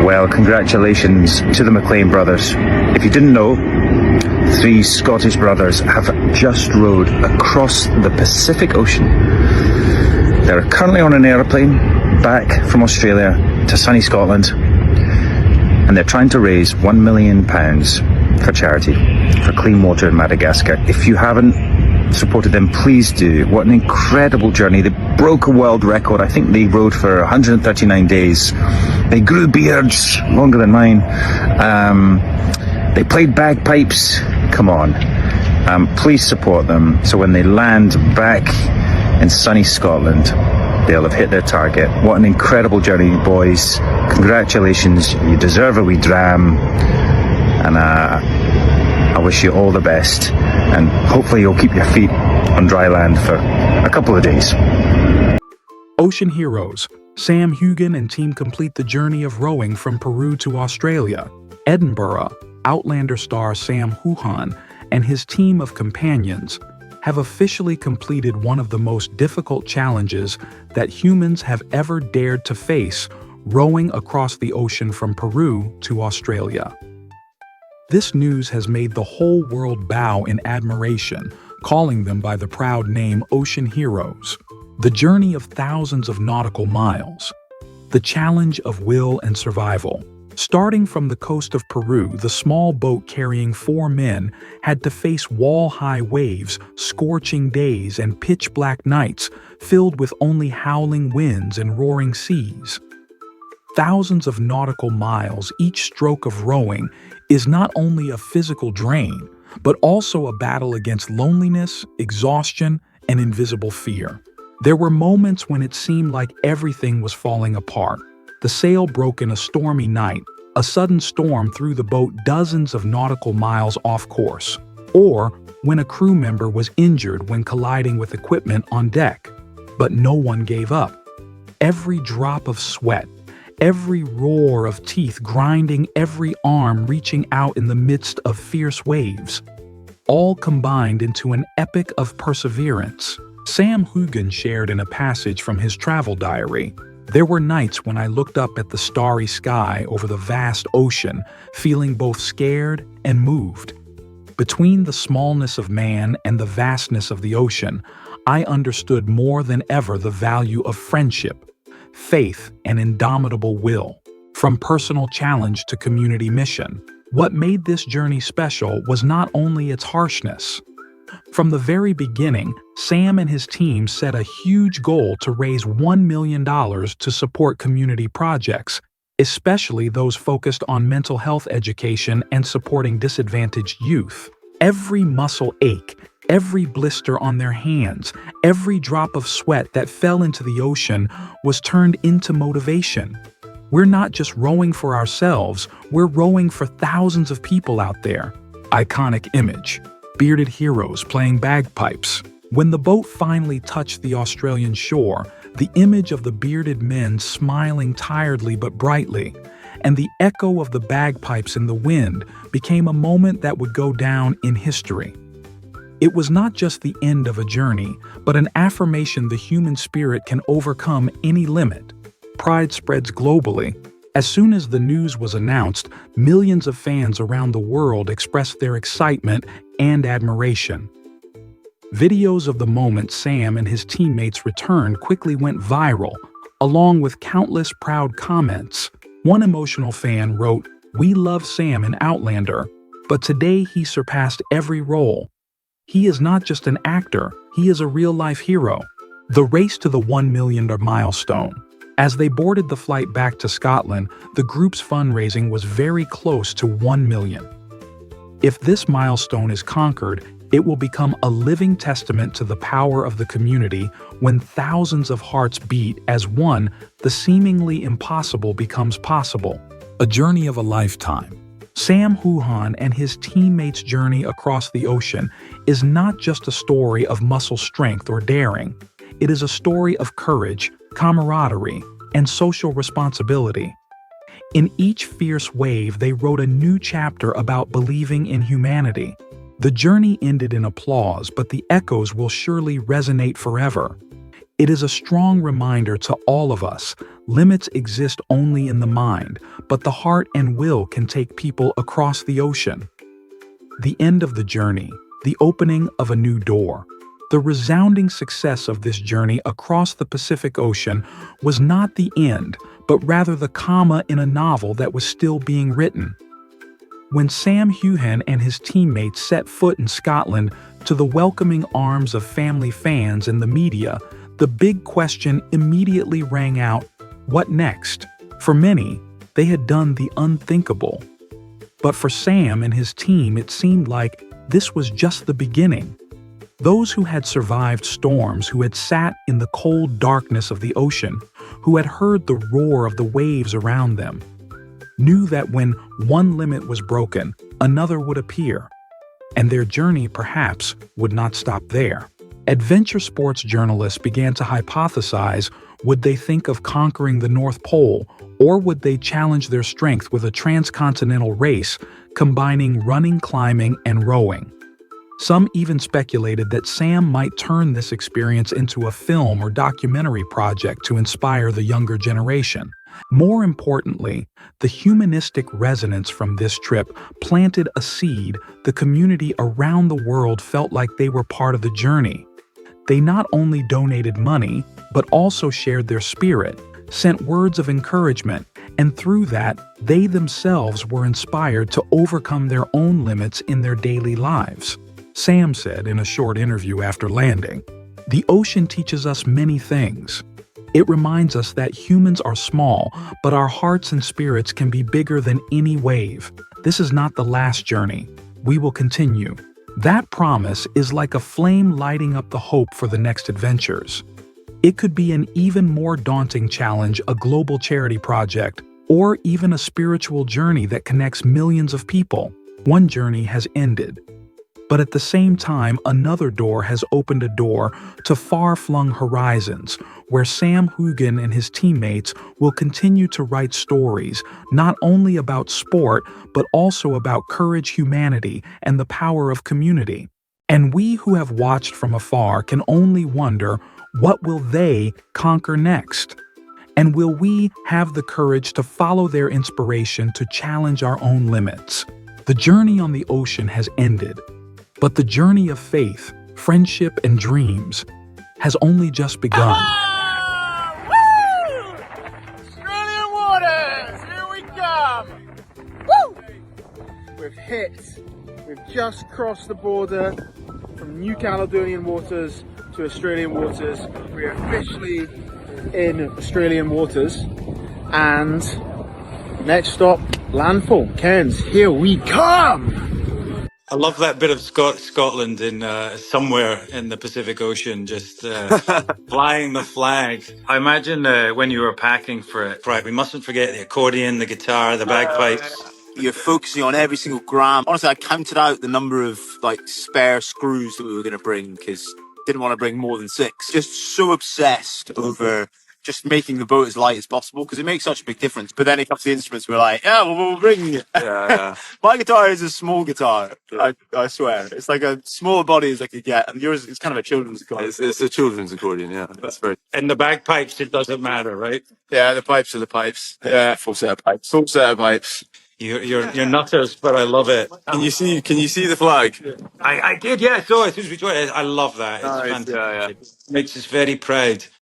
Well, congratulations to the MacLean brothers. If you didn't know, three Scottish brothers have just rowed across the Pacific Ocean. They're currently on an aeroplane back from Australia to sunny Scotland, and they're trying to raise £1 million for charity for clean water in Madagascar. If you haven't supported them, please do. What an incredible journey. They broke a world record. I think they rowed for 139 days. They grew beards longer than mine. They played bagpipes. Come on. Please support them so when they land back in sunny Scotland, they'll have hit their target. What an incredible journey, boys. Congratulations. You deserve a wee dram. And I wish you all the best. And hopefully you'll keep your feet on dry land for a couple of days. Ocean Heroes. Sam Heughan and team complete the journey of rowing from Peru to Australia. Edinburgh. Outlander star Sam Heughan and his team of companions have officially completed one of the most difficult challenges that humans have ever dared to face, rowing across the ocean from Peru to Australia. This news has made the whole world bow in admiration, calling them by the proud name Ocean Heroes. The journey of thousands of nautical miles. The challenge of will and survival. Starting from the coast of Peru, the small boat carrying 4 men had to face wall-high waves, scorching days, and pitch-black nights filled with only howling winds and roaring seas. Thousands of nautical miles, each stroke of rowing, is not only a physical drain, but also a battle against loneliness, exhaustion, and invisible fear. There were moments when it seemed like everything was falling apart. The sail broke in a stormy night. A sudden storm threw the boat dozens of nautical miles off course. Or when a crew member was injured when colliding with equipment on deck. But no one gave up. Every drop of sweat, every roar of teeth grinding, every arm reaching out in the midst of fierce waves, all combined into an epic of perseverance. Sam Heughan shared in a passage from his travel diary, "There were nights when I looked up at the starry sky over the vast ocean, feeling both scared and moved. Between the smallness of man and the vastness of the ocean, I understood more than ever the value of friendship, faith, and indomitable will. From personal challenge to community mission, what made this journey special was not only its harshness. From the very beginning, Sam and his team set a huge goal to raise $1 million to support community projects, especially those focused on mental health education and supporting disadvantaged youth. Every muscle ache, every blister on their hands, every drop of sweat that fell into the ocean was turned into motivation. We're not just rowing for ourselves, we're rowing for thousands of people out there." Iconic image. Bearded heroes playing bagpipes. When the boat finally touched the Australian shore, the image of the bearded men smiling tiredly but brightly, and the echo of the bagpipes in the wind became a moment that would go down in history. It was not just the end of a journey, but an affirmation the human spirit can overcome any limit. Pride spreads globally. As soon as the news was announced, millions of fans around the world expressed their excitement and admiration. Videos of the moment Sam and his teammates returned quickly went viral, along with countless proud comments. One emotional fan wrote, "We love Sam in Outlander, but today he surpassed every role. He is not just an actor, he is a real-life hero." The race to the $1 million milestone. As they boarded the flight back to Scotland, the group's fundraising was very close to $1 million. If this milestone is conquered, it will become a living testament to the power of the community. When thousands of hearts beat as one, the seemingly impossible becomes possible. A journey of a lifetime. Sam Heughan and his teammates' journey across the ocean is not just a story of muscle strength or daring. It is a story of courage, camaraderie, and social responsibility. In each fierce wave, they wrote a new chapter about believing in humanity. The journey ended in applause, but the echoes will surely resonate forever. It is a strong reminder to all of us, limits exist only in the mind, but the heart and will can take people across the ocean. The end of the journey, the opening of a new door. The resounding success of this journey across the Pacific Ocean was not the end, but rather the comma in a novel that was still being written. When Sam Heughan and his teammates set foot in Scotland to the welcoming arms of family, fans, and the media, the big question immediately rang out: what next? For many, they had done the unthinkable. But for Sam and his team, it seemed like this was just the beginning. Those who had survived storms, who had sat in the cold darkness of the ocean, who had heard the roar of the waves around them, knew that when one limit was broken, another would appear. And their journey, perhaps, would not stop there. Adventure sports journalists began to hypothesize: would they think of conquering the North Pole, or would they challenge their strength with a transcontinental race, combining running, climbing, and rowing? Some even speculated that Sam might turn this experience into a film or documentary project to inspire the younger generation. More importantly, the humanistic resonance from this trip planted a seed. The community around the world felt like they were part of the journey. They not only donated money, but also shared their spirit, sent words of encouragement, and through that, they themselves were inspired to overcome their own limits in their daily lives. Sam said in a short interview after landing, "The ocean teaches us many things. It reminds us that humans are small, but our hearts and spirits can be bigger than any wave. This is not the last journey. We will continue." That promise is like a flame lighting up the hope for the next adventures. It could be an even more daunting challenge, a global charity project, or even a spiritual journey that connects millions of people. One journey has ended. But at the same time, another door has opened a door to far-flung horizons, where Sam Heughan and his teammates will continue to write stories, not only about sport, but also about courage, humanity, and the power of community. And we who have watched from afar can only wonder, what will they conquer next? And will we have the courage to follow their inspiration to challenge our own limits? The journey on the ocean has ended. But the journey of faith, friendship, and dreams has only just begun. Woo! Australian waters, here we come! Woo! We've just crossed the border from New Caledonian waters to Australian waters. We are officially in Australian waters, and next stop, landfall. Cairns, here we come! I love that bit of Scotland in somewhere in the Pacific Ocean, just flying the flag. I imagine when you were packing for it, right, we mustn't forget the accordion, the guitar, the bagpipes. You're focusing on every single gram. Honestly, I counted out the number of spare screws that we were going to bring because didn't want to bring more than 6. Just so obsessed over just making the boat as light as possible because it makes such a big difference. But then it comes to the instruments, we're like, yeah, we'll bring. Yeah. My guitar is a small guitar. I swear, it's like a smaller body as I could get, and yours is kind of a children's accordion. It's a children's accordion, yeah. That's very. And the bagpipes, it doesn't matter, right? Yeah, the pipes are the pipes. Yeah, full set of pipes. Full set of pipes. You're nutters, but I love it. Can you see the flag? I did, yeah. So as soon as we joined, I love that. It's Nice, fantastic. yeah. It makes us very proud.